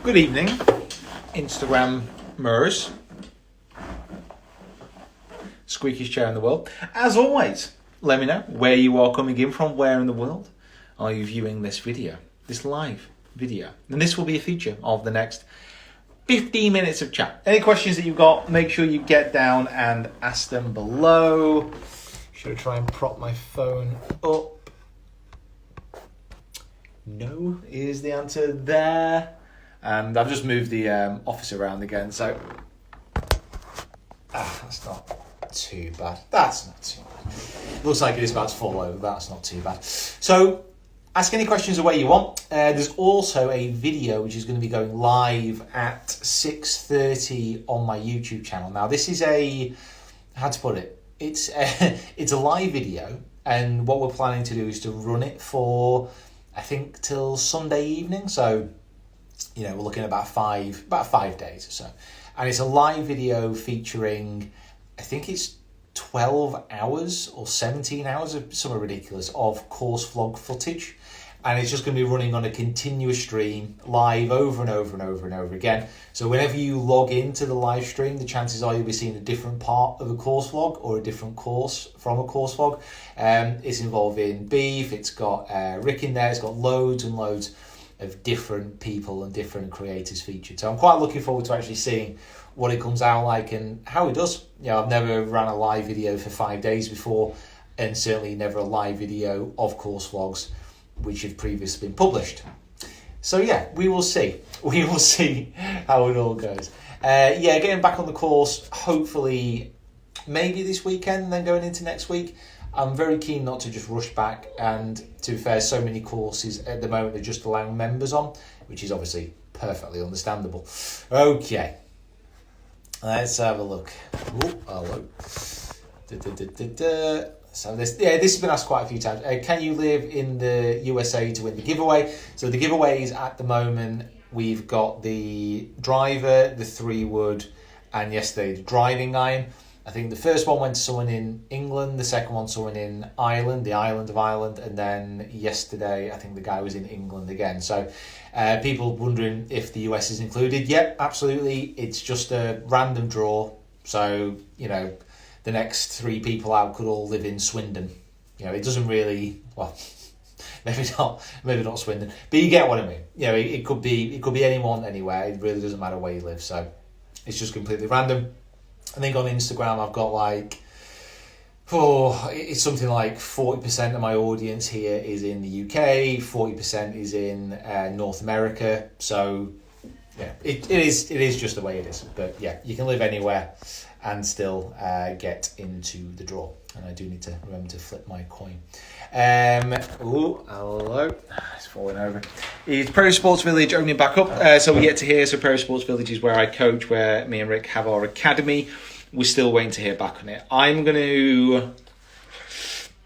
Good evening, Instagrammers. Squeakiest chair in the world. As always, let me know where you are coming in from, where in the world are you viewing this video, this live video. And this will be a feature of the next 15 minutes of chat. Any questions that you've got, make sure you get down and ask them below. Should I try and prop my phone up? No is the answer there. And I've just moved the office around again, so that's not too bad. That's not too bad. Looks like it is about to fall over, but that's not too bad. So ask any questions the way you want. There's also a video which is going to be going live at 6:30 on my YouTube channel. Now this is how to put it? It's a live video, and what we're planning to do is to run it for, I think, till Sunday evening. So, you know, we're looking at about 5 days or so. And it's a live video featuring, I think it's 12 hours or 17 hours of something ridiculous of course vlog footage. And it's just going to be running on a continuous stream live over and over and over and over again. So whenever you log into the live stream, the chances are you'll be seeing a different part of a course vlog or a different course from a course vlog. It's involving beef, it's got Rick in there, it's got loads and loads of different people and different creators featured. So I'm quite looking forward to actually seeing what it comes out like and how it does. You know, I've never ran a live video for 5 days before, and certainly never a live video of course vlogs which have previously been published. So yeah, we will see. We will see how it all goes. Getting back on the course, hopefully maybe this weekend and then going into next week. I'm very keen not to just rush back, and to be fair, so many courses at the moment are just allowing members on, which is obviously perfectly understandable. Okay, let's have a look. Ooh, hello. So this has been asked quite a few times. Can you live in the USA to win the giveaway? So the giveaways at the moment, we've got the driver, the 3-wood, and yesterday the driving iron. I think the first one went to someone in England, the second one someone in Ireland, the island of Ireland, and then yesterday I think the guy was in England again. So people wondering if the US is included. Yep, absolutely. It's just a random draw. So, you know, the next 3 people out could all live in Swindon. You know, it doesn't really, well, maybe not Swindon, but you get what I mean. You know, it could be anyone, anywhere. It really doesn't matter where you live. So it's just completely random. I think on Instagram I've got it's something like 40% of my audience here is in the UK, 40% is in North America. So yeah, it is just the way it is. But yeah, you can live anywhere and still get into the draw. And I do need to remember to flip my coin. Hello. It's falling over. It's Pro Sports Village opening back up. So we get to hear. So Pro Sports Village is where I coach, where me and Rick have our academy. We're still waiting to hear back on it. I think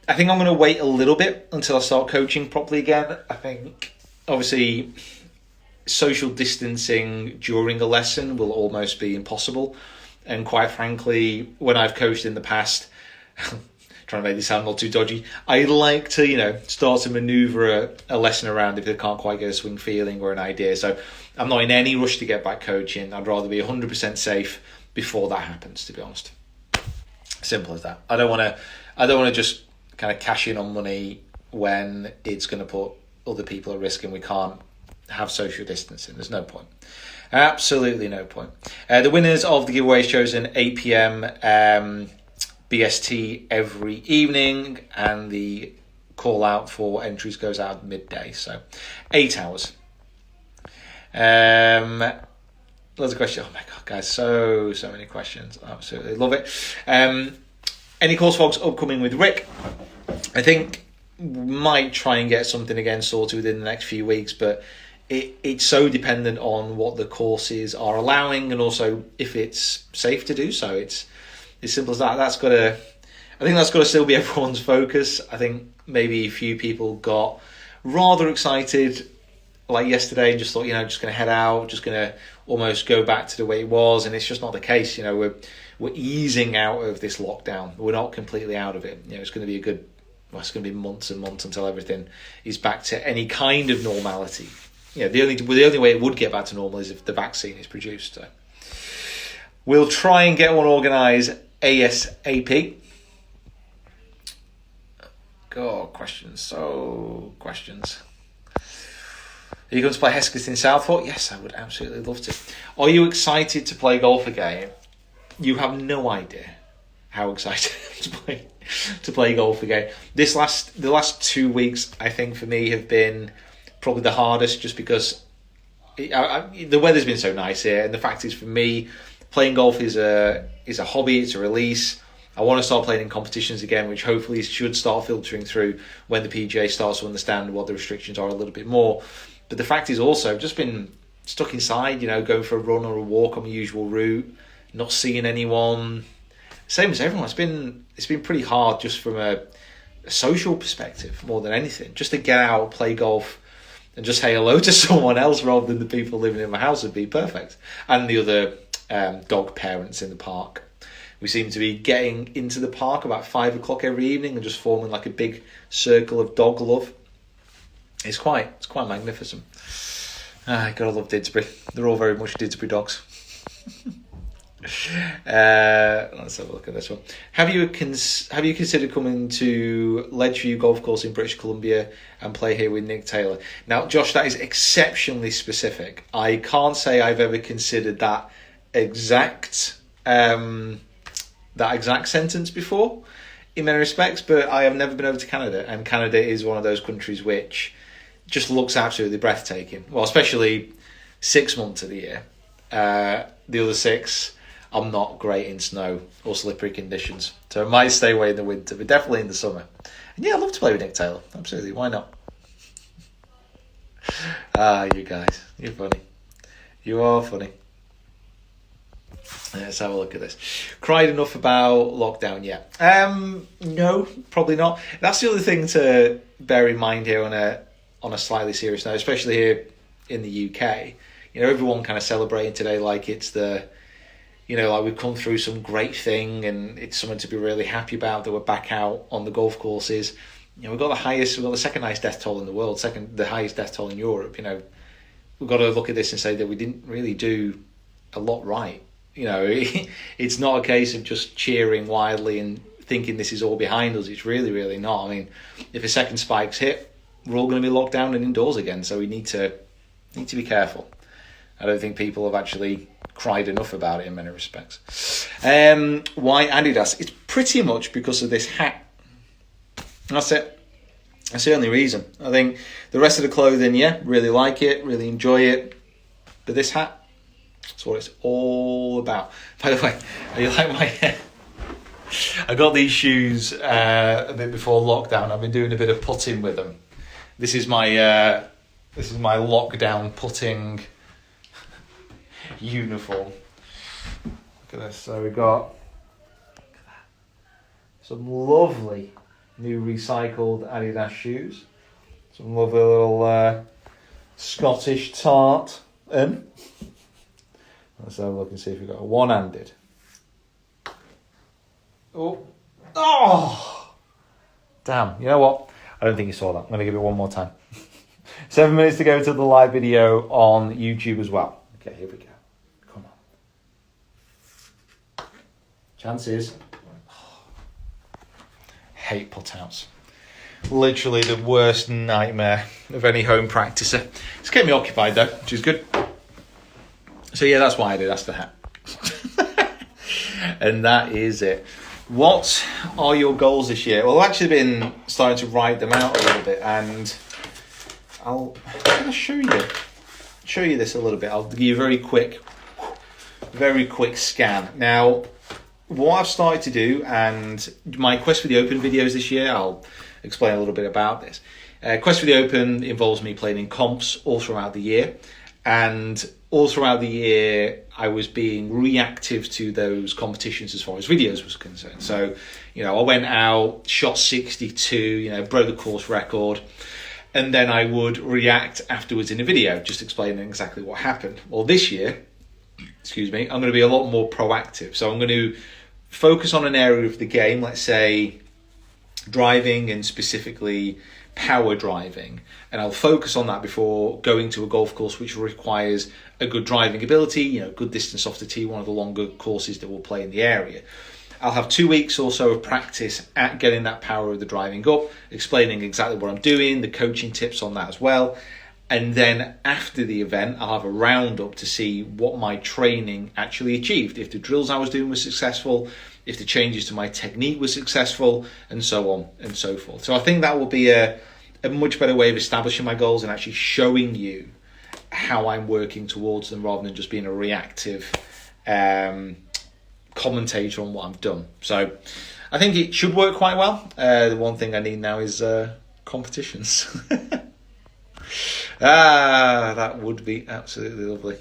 I'm going to wait a little bit until I start coaching properly again. I think, obviously, social distancing during a lesson will almost be impossible. And quite frankly, when I've coached in the past, trying to make this sound not too dodgy, I like to, start to manoeuvre a lesson around if they can't quite get a swing feeling or an idea. So I'm not in any rush to get back coaching. I'd rather be 100% safe before that happens, to be honest. Simple as that. I don't want to just kind of cash in on money when it's going to put other people at risk and we can't have social distancing. There's no point. Absolutely no point. The winners of the giveaway is chosen 8 p.m. BST every evening, and the call out for entries goes out at midday, so 8 hours. Lots of questions. Oh my god, guys, so many questions. Absolutely love it. Any course vlogs upcoming with Rick? I think might try and get something again sorted within the next few weeks, but it's so dependent on what the courses are allowing, and also if it's safe to do so. It's as simple as that. I think that's got to still be everyone's focus. I think maybe a few people got rather excited like yesterday and just thought, just going to head out, just going to almost go back to the way it was, and it's just not the case. We're easing out of this lockdown. We're not completely out of it. It's going to be it's going to be months and months until everything is back to any kind of normality. the only way it would get back to normal is if the vaccine is produced. So we'll try and get one organised ASAP. God, questions. Are you going to play Hesketh in Southport? Yes, I would absolutely love to. Are you excited to play golf again? You have no idea how excited I am to play golf again. The last 2 weeks, I think for me have been probably the hardest, just because the weather's been so nice here, and the fact is, for me, playing golf is a hobby. It's a release. I want to start playing in competitions again, which hopefully should start filtering through when the PGA starts to understand what the restrictions are a little bit more. But the fact is also, I've just been stuck inside, going for a run or a walk on my usual route, not seeing anyone. Same as everyone. It's been pretty hard, just from a social perspective more than anything. Just to get out, play golf, and just say hello to someone else rather than the people living in my house would be perfect. And the other dog parents in the park. We seem to be getting into the park about 5 o'clock every evening and just forming like a big circle of dog love. It's quite magnificent. Gotta love Didsbury. They're all very much Didsbury dogs. Let's have a look at this one. Have you considered coming to Ledgeview Golf Course in British Columbia and play here with Nick Taylor? Now, Josh, that is exceptionally specific. I can't say I've ever considered that exact sentence before, in many respects, but I have never been over to Canada, and Canada is one of those countries which just looks absolutely breathtaking. Well, especially 6 months of the year. The other 6, I'm not great in snow or slippery conditions, so I might stay away in the winter, but definitely in the summer. And yeah, I'd love to play with Nick Taylor. Absolutely, why not? You guys, you're funny. You are funny. Let's have a look at this. Cried enough about lockdown yet? No, probably not. That's the other thing to bear in mind here on a slightly serious note, especially here in the UK. Everyone kind of celebrating today like it's like we've come through some great thing and it's something to be really happy about, that we're back out on the golf courses. We've got the second highest death toll in the world, the highest death toll in Europe. We've got to look at this and say that we didn't really do a lot right. It's not a case of just cheering wildly and thinking this is all behind us. It's really, really not. I mean, if a second spike's hit, we're all going to be locked down and indoors again. So we need to be careful. I don't think people have actually cried enough about it in many respects. Why Adidas? It's pretty much because of this hat. That's it. That's the only reason. I think the rest of the clothing, really like it, really enjoy it. But this hat, that's what it's all about. By the way, you like my hair? I got these shoes a bit before lockdown. I've been doing a bit of putting with them. This is my lockdown putting uniform. Look at this. So we've got some lovely new recycled Adidas shoes. Some lovely little Scottish tartan. Let's have a look and see if we've got a one-handed. Oh! Damn, you know what? I don't think you saw that. I'm going to give it one more time. 7 minutes to go to the live video on YouTube as well. Okay, here we go. Come on. Chances. Hate put-outs. Literally the worst nightmare of any home practicer. It's kept me occupied though, which is good. So yeah, that's why I did. That's the hat. And that is it. What are your goals this year? Well, I've actually been starting to write them out a little bit, and I'm going to show you this a little bit. I'll give you a very quick scan. Now, what I've started to do, and my Quest for the Open videos this year, I'll explain a little bit about this. Quest for the Open involves me playing in comps all throughout the year, and all throughout the year, I was being reactive to those competitions as far as videos was concerned. So, I went out, shot 62, broke the course record, and then I would react afterwards in a video, just explaining exactly what happened. Well, this year, I'm going to be a lot more proactive. So I'm going to focus on an area of the game, let's say driving, and specifically power driving, and I'll focus on that before going to a golf course which requires a good driving ability, good distance off the tee, one of the longer courses that we'll play in the area. I'll have 2 weeks or so of practice at getting that power of the driving up, explaining exactly what I'm doing, the coaching tips on that as well. And then after the event, I'll have a roundup to see what my training actually achieved. If the drills I was doing were successful, if the changes to my technique were successful, and so on and so forth. So I think that will be a much better way of establishing my goals and actually showing you how I'm working towards them, rather than just being a reactive commentator on what I've done. So I think it should work quite well. The one thing I need now is competitions. That would be absolutely lovely.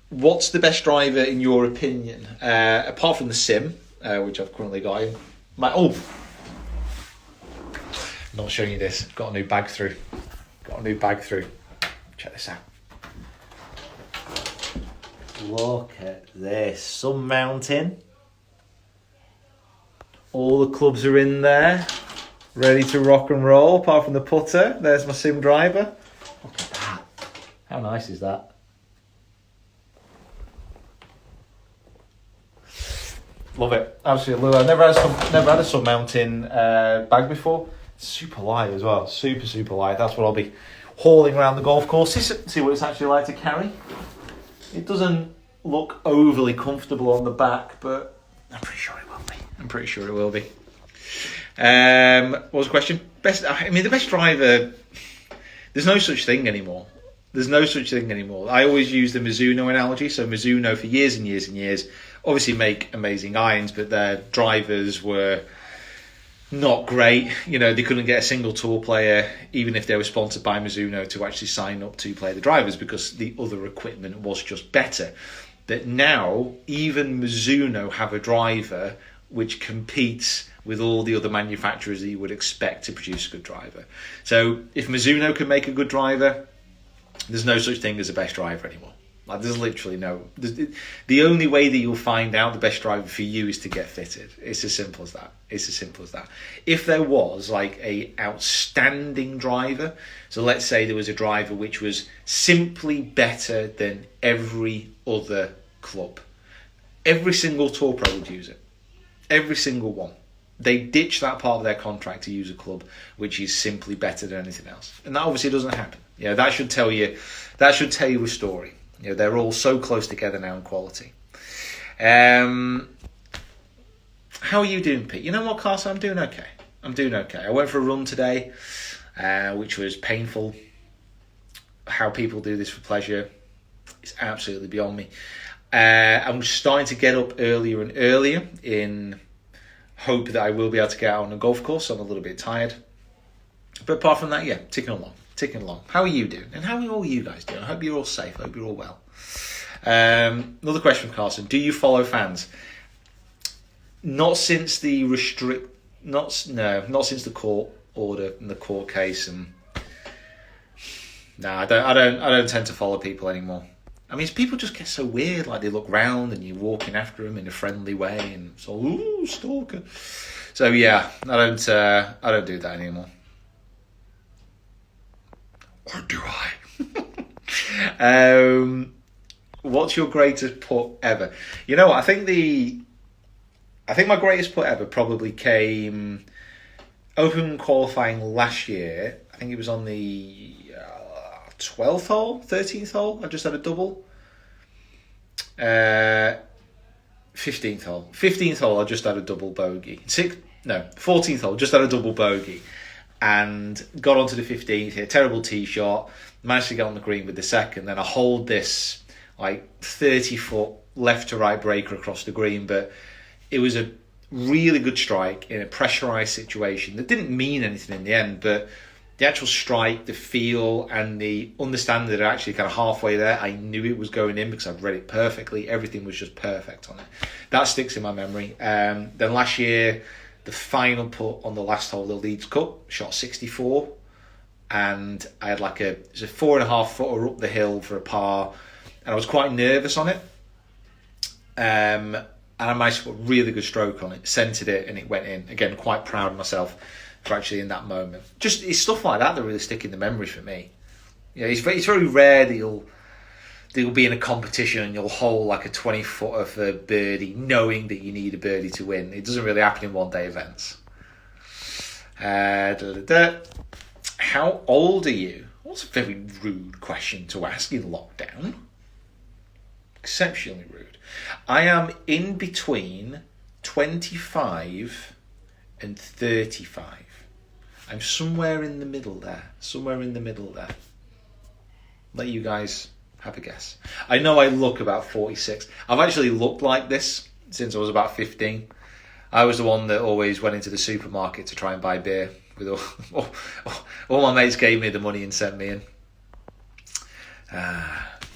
What's the best driver in your opinion? Apart from the sim, which I've currently got in. Not showing you this. Got a new bag through. Check this out. Look at this. Sun mountain. All the clubs are in there. Ready to rock and roll, apart from the putter. There's my sim driver. Look at that. How nice is that? Love it. Absolutely love it. I've never had a Sun Mountain bag before. It's super light as well. Super, super light. That's what I'll be hauling around the golf courses. See what it's actually like to carry. It doesn't look overly comfortable on the back, but I'm pretty sure it will be. What was the question? The best driver, there's no such thing anymore. I always use the Mizuno analogy. So Mizuno for years and years and years obviously make amazing irons, but their drivers were not great. They couldn't get a single tour player, even if they were sponsored by Mizuno, to actually sign up to play the drivers, because the other equipment was just better. But now, even Mizuno have a driver which competes with all the other manufacturers that you would expect to produce a good driver. So if Mizuno can make a good driver, there's no such thing as a best driver anymore. There's literally no. The only way that you'll find out the best driver for you is to get fitted. It's as simple as that. If there was a outstanding driver, so let's say there was a driver which was simply better than every other club, every single tour pro would use it. Every single one. They ditch that part of their contract to use a club which is simply better than anything else, and that obviously doesn't happen. That should tell you a story. They're all so close together now in quality. How are you doing, Pete? You know what, Carson? I'm doing okay. I went for a run today, which was painful. How people do this for pleasure is absolutely beyond me. I'm starting to get up earlier and earlier in hope that I will be able to get out on a golf course. So I'm a little bit tired. But apart from that, ticking along. How are you doing? And how are all you guys doing? I hope you're all safe. I hope you're all well. Another question from Carson. Do you follow fans? Not since the not since the court order and the court case. And I don't tend to follow people anymore. People just get so weird. They look round and you're walking after them in a friendly way, and it's all, ooh, stalker. So I don't do that anymore. Or do I? What's your greatest putt ever? I think my greatest putt ever probably came Open qualifying last year. I think it was on the 12th hole, 13th hole. I just had a double. 15th hole. 15th hole, I just had a double bogey. 14th hole, just had a double bogey. And got onto the 15th, hit a terrible tee shot, managed to get on the green with the second. Then I hold this 30-foot left to right breaker across the green, but it was a really good strike in a pressurized situation that didn't mean anything in the end, but the actual strike, the feel, and the understanding that actually kind of halfway there, I knew it was going in because I'd read it perfectly. Everything was just perfect on it. That sticks in my memory. Then last year, the final putt on the last hole, the Leeds Cup, shot 64, and I had it was a 4.5 footer up the hill for a par, and I was quite nervous on it. and I managed to put a really good stroke on it, centered it, and it went in. Again, quite proud of myself for actually in that moment. Just it's stuff like that really stick in the memory for me. You know, it's very rare that you'll be in a competition and you'll hole like a 20-footer for birdie, knowing that you need a birdie to win. It doesn't really happen in one-day events. How old are you? That's a very rude question to ask in lockdown. Exceptionally rude. I am in between 25 and 35. I'm somewhere in the middle there. Let you guys have a guess. I know I look about 46. I've actually looked like this since I was about 15. I was the one that always went into the supermarket to try and buy beer. With all my mates gave me the money and sent me in.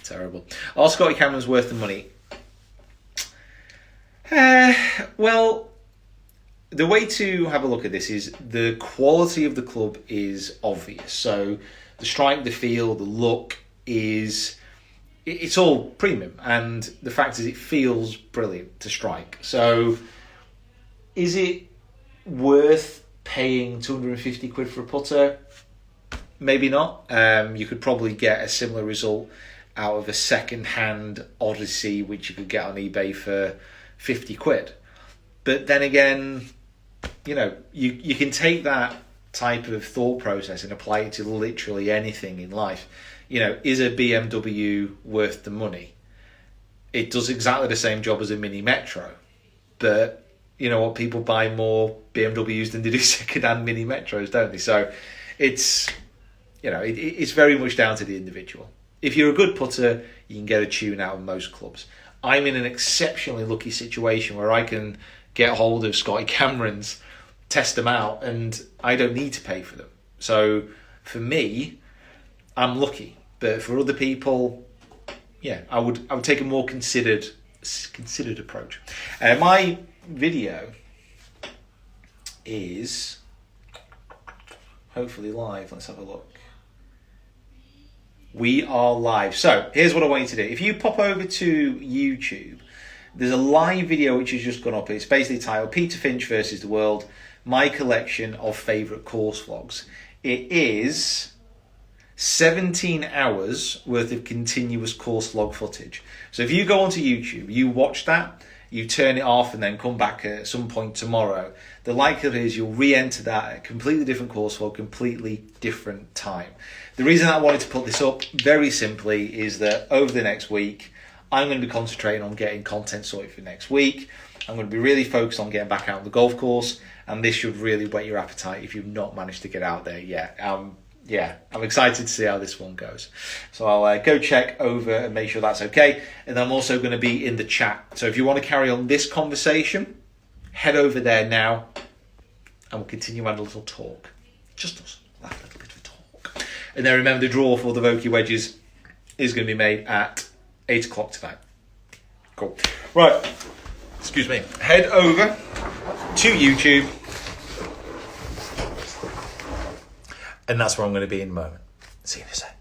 Terrible. Are Scotty Cameron's worth the money? Well, the way to have a look at this is the quality of the club is obvious. So the strike, the feel, the look it's all premium, and the fact is it feels brilliant to strike. So is it worth paying 250 quid for a putter? Maybe not. You could probably get a similar result out of a second-hand Odyssey, which you could get on eBay for 50 quid. But then again, you know, you can take that type of thought process and apply it to literally anything in life. You know, is a BMW worth the money? It does exactly the same job as a Mini Metro. But, you know what, people buy more BMWs than they do second-hand Mini Metros, don't they? So it's, you know, it's very much down to the individual. If you're a good putter, you can get a tune out of most clubs. I'm in an exceptionally lucky situation where I can get hold of Scotty Camerons, test them out, and I don't need to pay for them. So for me, I'm lucky. But for other people, yeah, I would take a more considered approach. My video is hopefully live. Let's have a look. We are live. So here's what I want you to do. If you pop over to YouTube, there's a live video which has just gone up. It's basically titled Peter Finch versus the World, my collection of favourite course vlogs. It is 17 hours worth of continuous course log footage. So if you go onto YouTube, you watch that, you turn it off and then come back at some point tomorrow, the likelihood is you'll re-enter that at a completely different course log, completely different time. The reason I wanted to put this up, very simply, is that over the next week, I'm going to be concentrating on getting content sorted for next week. I'm going to be really focused on getting back out on the golf course, and this should really whet your appetite if you've not managed to get out there yet. I'm excited to see how this one goes. So I'll go check over and make sure that's okay. And I'm also going to be in the chat. So if you want to carry on this conversation, head over there now and we'll continue having a little talk. Just us, that little bit of a talk. And then remember, the draw for the Vokey Wedges is going to be made at 8 o'clock tonight. Cool. Right. Excuse me. Head over to YouTube. And that's where I'm going to be in a moment. See you in a sec.